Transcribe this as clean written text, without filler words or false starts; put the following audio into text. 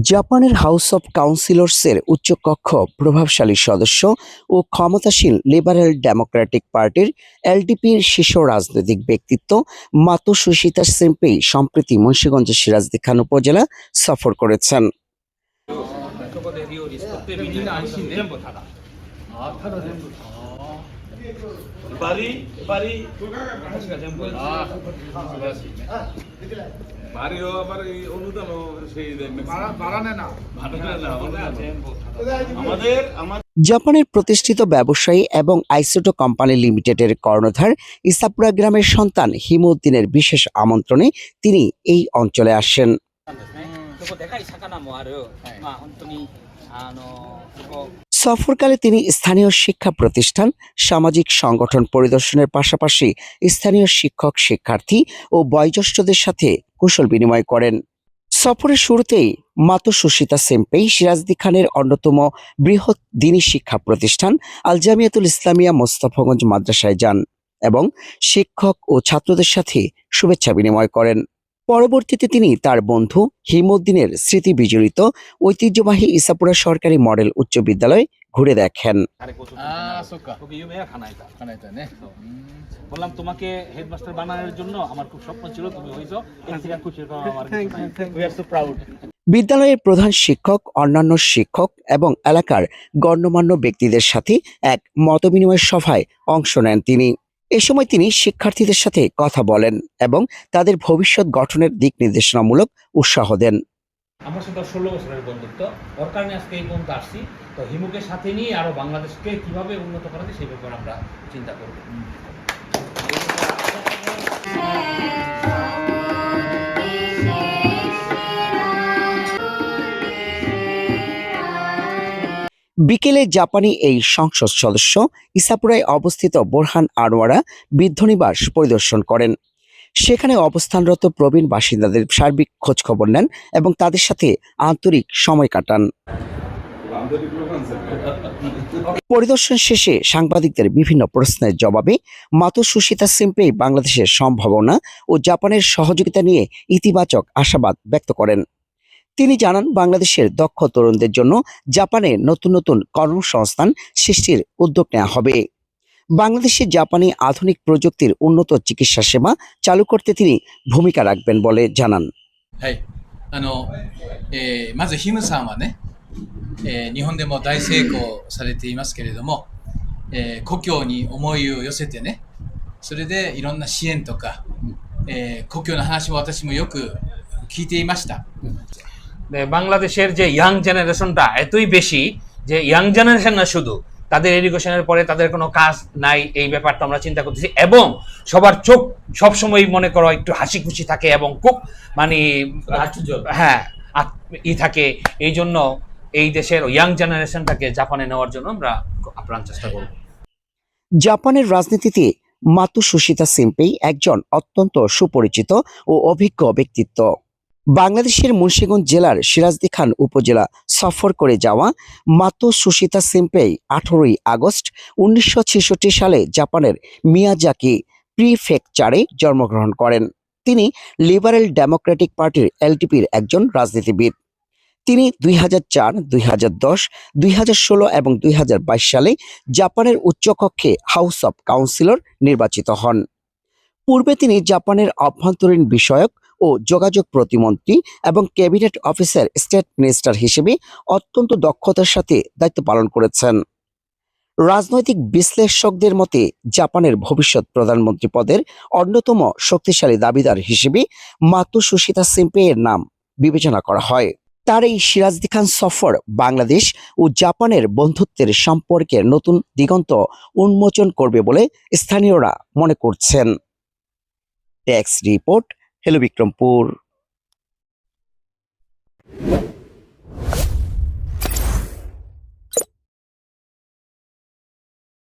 জাপানের house of কাউন্সিলর্সের উচ্চকক্ষ প্রভাবশালী সদস্য ও ক্ষমতাসীন লিবারেল ডেমোক্রেটিক পার্টির এলডিপির শীর্ষ রাজনৈতিক ব্যক্তিত্ব মাতোসুশিতা সিম্পেই সম্প্রতি মুন্সিগঞ্জের সিরাজদি খান উপজেলা সফর করেছেন। জাপানের প্রতিষ্ঠিত ব্যবসায়ী এবং আইসোটো কোম্পানি লিমিটেডের কর্ণধার ইসাপুরা গ্রামের সন্তান হিমউদ্দিনের বিশেষ আমন্ত্রণে তিনি এই অঞ্চলে আসেন। সফরকালে তিনি স্থানীয় শিক্ষা প্রতিষ্ঠান, সামাজিক সংগঠন পরিদর্শনের পাশাপাশি স্থানীয় শিক্ষক, শিক্ষার্থী ও বয়োজ্যেষ্ঠদের সাথে কুশল বিনিময় করেন। সফরের শুরুতেই মাতোসুশিতা সিম্পেই সিরাজদি খানের অন্যতম বৃহৎ দ্বীনী শিক্ষা প্রতিষ্ঠান আল জামিয়াতুল ইসলামিয়া মোস্তফাগঞ্জ মাদ্রাসায় যান এবং শিক্ষক ও ছাত্রদের সাথে শুভেচ্ছা বিনিময় করেন। পরবর্তীতে তিনি তার বন্ধু হিমউদ্দিনের স্মৃতি বিজড়িত ঐতিহ্যবাহী ইসাপুরা সরকারি মডেল উচ্চ বিদ্যালয় ঘুরে দেখেন। বললাম তোমাকে হেডমাস্টার বানানোর জন্য আমার খুব স্বপ্ন ছিল, তুমি হইছো। বিদ্যালয়ের প্রধান শিক্ষক, অন্যান্য শিক্ষক এবং এলাকার গণ্যমান্য ব্যক্তিদের সাথে এক মতবিনিময় সভায় অংশ নেন তিনি। এ সময় তিনি শিক্ষার্থীদের সাথে কথা বলেন এবং তাদের ভবিষ্যৎ গঠনের দিক নির্দেশনামূলক উৎসাহ দেন। আমার সাথে 16 বছরের বন্ধুত্ব, ওর কারণে আজকে এই পর্যন্ত আসছি। তো হিমুকে সাথে নিয়ে আরো বাংলাদেশকে কিভাবে উন্নত করা যায় সেই ব্যাপারে আমরা চিন্তা করব। বিকেলে জাপানি এই সংসদ সদস্য ইসাপুরায় অবস্থিত বোরহান আনোয়ারা বৃদ্ধনিবাস পরিদর্শন করেন। সেখানে অবস্থানরত প্রবীণ বাসিন্দাদের সার্বিক খোঁজখবর নেন এবং তাদের সাথে আন্তরিক সময় কাটান। পরিদর্শন শেষে সাংবাদিকদের বিভিন্ন প্রশ্নের জবাবে মাতোসুশিতা সিম্পেই বাংলাদেশের সম্ভাবনা ও জাপানের সহযোগিতা নিয়ে ইতিবাচক আশাবাদ ব্যক্ত করেন। তিনি জানান, বাংলাদেশের দক্ষ তরুণদের জন্য জাপানে নতুন নতুন কর্মসংস্থান সৃষ্টির উদ্যোগ নেওয়া হবে। বাংলাদেশে জাপানি আধুনিক প্রযুক্তির উন্নত চিকিৎসা সেবা চালু করতে তিনি ভূমিকা রাখবেন বলে জানান। まずヒムさんはね、日本でも大成功されていますけれども、故郷に思いを寄せてね、それでいろんな支援とか、故郷の話も私もよく聞いていました。বাংলাদেশের যে ইয়াং জেনারেশনটা এতই বেশি যে ইয়াং জেনারেশন না শুধু, তাদের এডুকেশনের পরে তাদের কোনো কাজ নাই, এই ব্যাপারটা আমরা চিন্তা করতেছি। এবং সবার চোখ সবসময় মনে করো একটু হাসি খুশি থাকে এবং খুব মানে হ্যাঁ থাকে। এই জন্য এই দেশের ইয়াং জেনারেশনটাকে জাপানে নেওয়ার জন্য আমরা আপ্রাণ চেষ্টা করব। জাপানের রাজনীতিতে মাতোসুশিতা সিম্পেই একজন অত্যন্ত সুপরিচিত ও অভিজ্ঞ ব্যক্তিত্ব। বাংলাদেশের মুন্সিগঞ্জ জেলার সিরাজদি খান উপজেলা সফর করে যাওয়া মাতোসুশিতা সিম্পেই 18 আগস্ট 1966 সালে জাপানের মিয়াজাকি প্রিফেকচারে জন্মগ্রহণ করেন। তিনি লিবারেল ডেমোক্রেটিক পার্টির এলডিপির একজন রাজনীতিবিদ। তিনি 2004, 2010, 2016 এবং 2022 সালে জাপানের উচ্চকক্ষে হাউস অব কাউন্সিলর নির্বাচিত হন। পূর্বে তিনি জাপানের অভ্যন্তরীণ বিষয়ক ও যোগাযোগ প্রতিমন্ত্রী এবং ক্যাবিনেট অফিসার স্টেট মিনিস্টার হিসেবে অত্যন্ত দক্ষতার সাথে দায়িত্ব পালন করেছেন। রাজনৈতিক বিশ্লেষকদের মতে জাপানের ভবিষ্যৎ প্রধানমন্ত্রী পদের অন্যতম শক্তিশালী দাবিদার হিসেবে মাতোসুশিতা সিম্পেইয়ের নাম বিবেচনা করা হয়। তার এই সিরাজদি খান সফর বাংলাদেশ ও জাপানের বন্ধুত্বের সম্পর্কের নতুন দিগন্ত উন্মোচন করবে বলে স্থানীয়রা মনে করছেন। Desk report, hello Bikrampur.